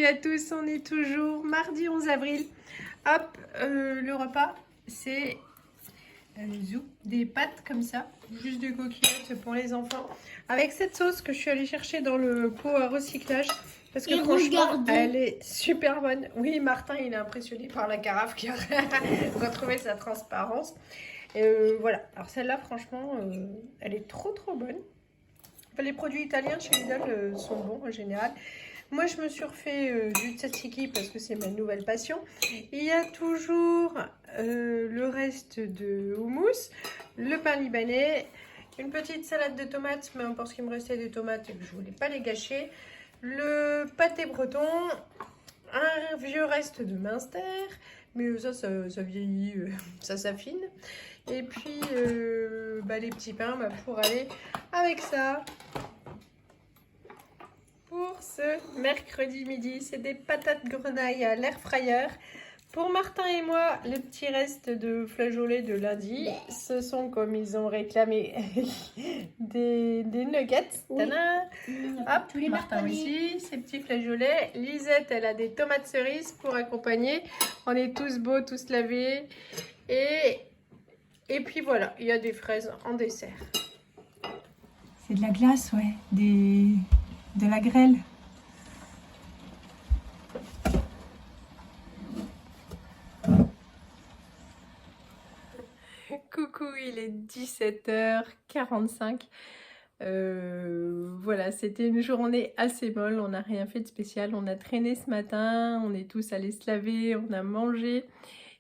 à tous, on est toujours mardi 11 avril. Hop, le repas, c'est des pâtes comme ça, juste des coquillettes pour les enfants. Avec cette sauce que je suis allée chercher dans le pot à recyclage. Parce que Et franchement, regardez. elle est super bonne. Oui, Martin, il est impressionné par la carafe qui a retrouvé sa transparence. Voilà, alors celle-là, franchement, elle est trop bonne. Enfin, les produits italiens chez Lidl sont bons en général. Moi, je me suis refait du tzatziki parce que c'est ma nouvelle passion. Il y a toujours le reste de houmous, le pain libanais, une petite salade de tomates, mais parce qu'il me restait des tomates et que je voulais pas les gâcher, le pâté breton, un vieux reste de Münster, mais ça vieillit, ça s'affine. Et puis les petits pains pour aller avec ça. Pour ce mercredi midi, c'est des patates grenaille à l'air fryer. Pour Martin et moi, les petits restes de flageolets de lundi, ce sont comme ils ont réclamé des nuggets. Oui. Hop, tous les Martin aussi, ses petits flageolets. Lisette, elle a des tomates cerises pour accompagner. On est tous beaux, tous lavés. Et puis voilà, il y a des fraises en dessert. C'est de la glace, ouais. De la grêle. Coucou, il est 17h45. Voilà, c'était une journée assez molle. On n'a rien fait de spécial. On a traîné ce matin. On est tous allés se laver. On a mangé.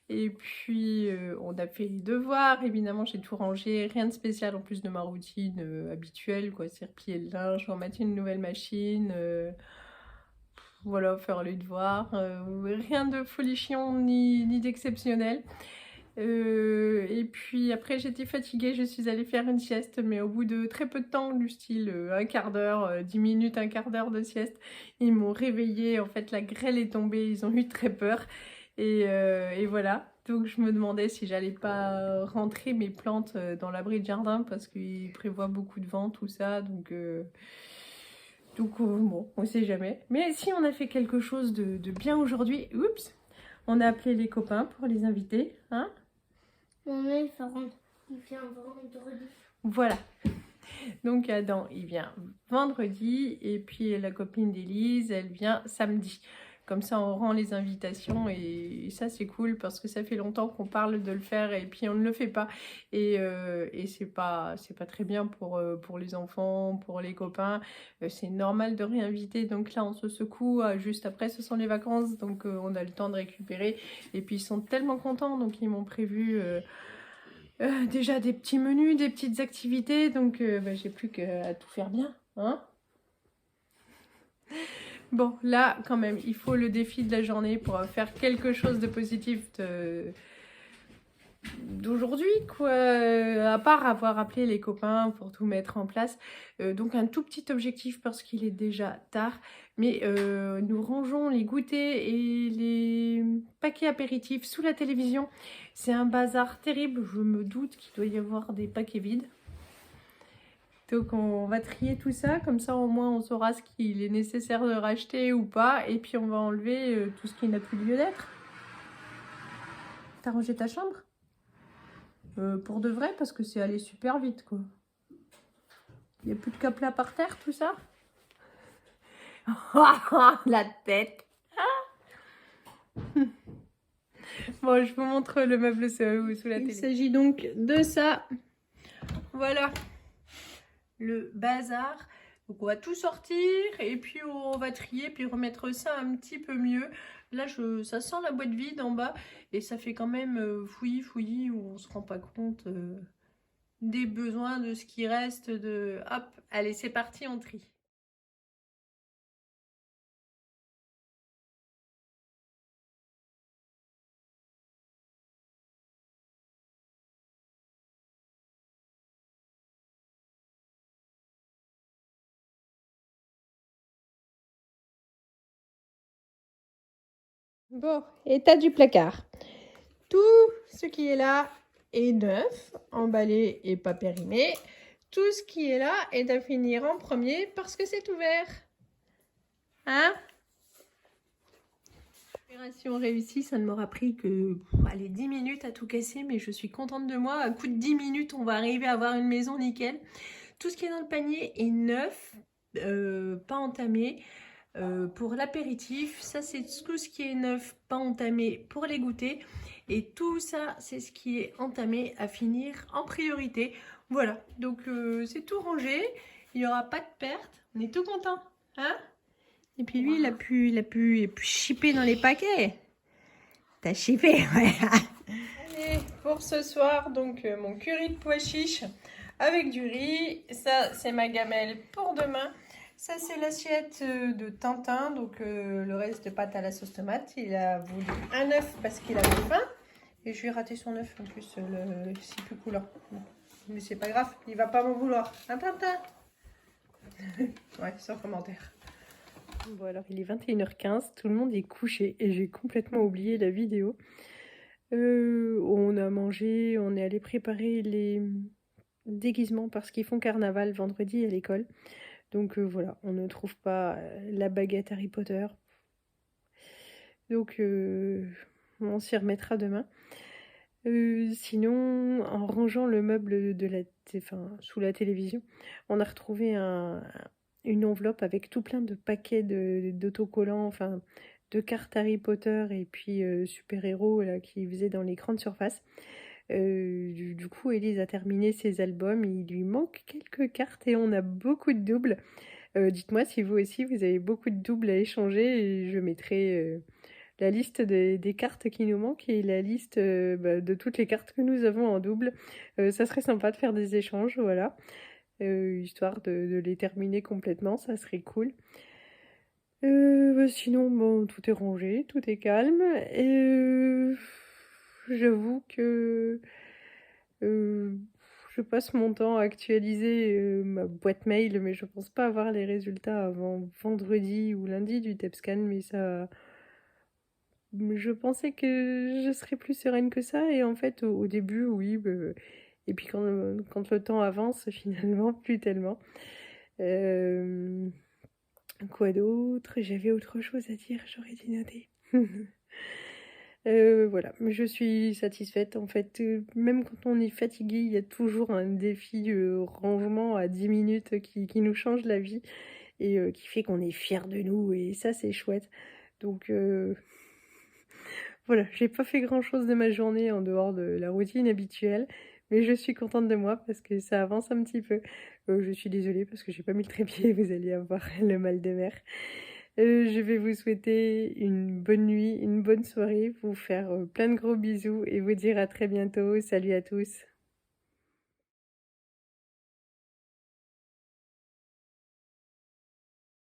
Et puis, on a fait les devoirs. Évidemment, j'ai tout rangé. Rien de spécial en plus de ma routine habituelle, quoi. C'est replier le linge, remettre une nouvelle machine. Voilà, faire les devoirs. Rien de folichon ni d'exceptionnel. Et puis après j'étais fatiguée, je suis allée faire une sieste, mais au bout de très peu de temps, du style un quart d'heure, 10 minutes, un quart d'heure de sieste, ils m'ont réveillée. En fait la grêle est tombée, ils ont eu très peur et voilà. Donc je me demandais si j'allais pas rentrer mes plantes dans l'abri de jardin parce qu'il prévoit beaucoup de vent, tout ça, donc bon, on sait jamais. Mais si on a fait quelque chose de bien aujourd'hui, oups, on a appelé les copains pour les inviter, hein. Mon mec, il vient vendredi. Voilà. Donc Adam, il vient vendredi et puis la copine d'Élise, elle vient samedi. Comme ça, on rend les invitations et ça, c'est cool parce que ça fait longtemps qu'on parle de le faire et puis on ne le fait pas. Et c'est pas très bien pour les enfants, pour les copains. C'est normal de réinviter. Donc là, on se secoue. Juste après, ce sont les vacances. Donc on a le temps de récupérer. Et puis, ils sont tellement contents. Donc, ils m'ont prévu... déjà des petits menus, des petites activités, donc j'ai plus qu'à tout faire bien, hein. Bon, là, quand même, il faut le défi de la journée pour faire quelque chose de positif d'aujourd'hui, quoi. À part avoir appelé les copains pour tout mettre en place. Donc un tout petit objectif parce qu'il est déjà tard. Mais nous rangeons les goûters et les paquets apéritifs sous la télévision. C'est un bazar terrible. Je me doute qu'il doit y avoir des paquets vides. Donc on va trier tout ça. Comme ça au moins on saura ce qu'il est nécessaire de racheter ou pas. Et puis on va enlever tout ce qui n'a plus lieu d'être. T'as rangé ta chambre ? Pour de vrai, parce que c'est allé super vite, quoi. Il n'y a plus de cap là par terre, tout ça. La tête. Bon, je vous montre le meuble sous la télé. Il s'agit donc de ça. Voilà. Le bazar. Donc on va tout sortir et puis on va trier puis remettre ça un petit peu mieux. Là ça sent la boîte vide en bas et ça fait quand même fouillis où on se rend pas compte des besoins, de ce qui reste, de... Hop, allez c'est parti, on trie. Bon, état du placard. Tout ce qui est là est neuf, emballé et pas périmé. Tout ce qui est là est à finir en premier parce que c'est ouvert. Hein? Opération réussie, ça ne m'aura pris que allez, 10 minutes à tout casser, mais je suis contente de moi. À coup de 10 minutes, on va arriver à avoir une maison nickel. Tout ce qui est dans le panier est neuf, pas entamé. Pour l'apéritif, ça c'est tout ce qui est neuf, pas entamé pour les goûters. Et tout ça, c'est ce qui est entamé à finir en priorité. Voilà, donc c'est tout rangé. Il n'y aura pas de perte. On est tout content, hein? Et puis lui, il a pu chipper dans les paquets. T'as chippé, ouais. Allez, pour ce soir, donc mon curry de pois chiches avec du riz. Ça, c'est ma gamelle pour demain. Ça, c'est l'assiette de Tintin, donc le reste de pâte à la sauce tomate. Il a voulu un œuf parce qu'il avait faim. Et je lui ai raté son œuf en plus, c'est plus coulant. Mais c'est pas grave, il va pas m'en vouloir. Un Tintin. Ouais, sans commentaire. Bon alors il est 21h15, tout le monde est couché et j'ai complètement oublié la vidéo. On a mangé, on est allé préparer les déguisements parce qu'ils font carnaval vendredi à l'école. Donc voilà, on ne trouve pas la baguette Harry Potter. Donc on s'y remettra demain. Sinon, en rangeant le meuble sous la télévision, on a retrouvé une enveloppe avec tout plein de paquets d'autocollants, enfin de cartes Harry Potter et puis super-héros là qui faisaient dans les grandes surfaces. Du coup, Élise a terminé ses albums, il lui manque quelques cartes et on a beaucoup de doubles. Dites-moi si vous aussi vous avez beaucoup de doubles à échanger et je mettrai la liste des cartes qui nous manquent et la liste de toutes les cartes que nous avons en double. Ça serait sympa de faire des échanges, voilà. Histoire de les terminer complètement, ça serait cool. Sinon, bon, tout est rangé, tout est calme. Et j'avoue que je passe mon temps à actualiser ma boîte mail, mais je pense pas avoir les résultats avant vendredi ou lundi du TEPSCAN, mais ça... Je pensais que je serais plus sereine que ça et en fait au début oui et puis quand le temps avance finalement plus tellement. Quoi d'autre? J'avais autre chose à dire, j'aurais dû noter. Voilà, mais je suis satisfaite en fait, même quand on est fatigué, il y a toujours un défi rangement à 10 minutes qui nous change la vie et qui fait qu'on est fiers de nous et ça c'est chouette. Donc voilà, j'ai pas fait grand chose de ma journée en dehors de la routine habituelle, mais je suis contente de moi parce que ça avance un petit peu. Je suis désolée parce que j'ai pas mis le trépied, vous allez avoir le mal de mer. Je vais vous souhaiter une bonne nuit, une bonne soirée, vous faire plein de gros bisous et vous dire à très bientôt. Salut à tous!